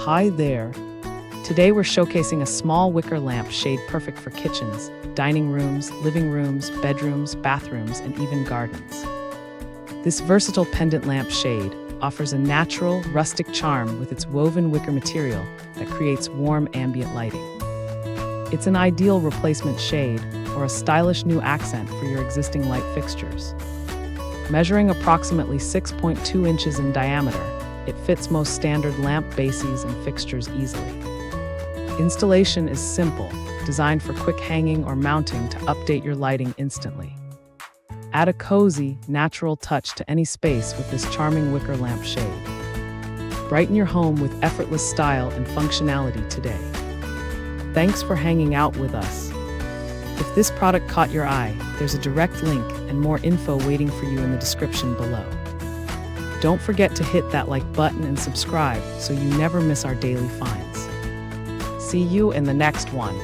Hi there. Today we're showcasing a small wicker lamp shade perfect for kitchens, dining rooms, living rooms, bedrooms, bathrooms, and even gardens. This versatile pendant lamp shade offers a natural, rustic charm with its woven wicker material that creates warm ambient lighting. It's an ideal replacement shade or a stylish new accent for your existing light fixtures. Measuring approximately 6.2 inches in diameter, it fits most standard lamp bases and fixtures easily. Installation is simple, designed for quick hanging or mounting to update your lighting instantly. Add a cozy, natural touch to any space with this charming wicker lamp shade. Brighten your home with effortless style and functionality today. Thanks for hanging out with us. If this product caught your eye, there's a direct link and more info waiting for you in the description below. Don't forget to hit that like button and subscribe so you never miss our daily finds. See you in the next one.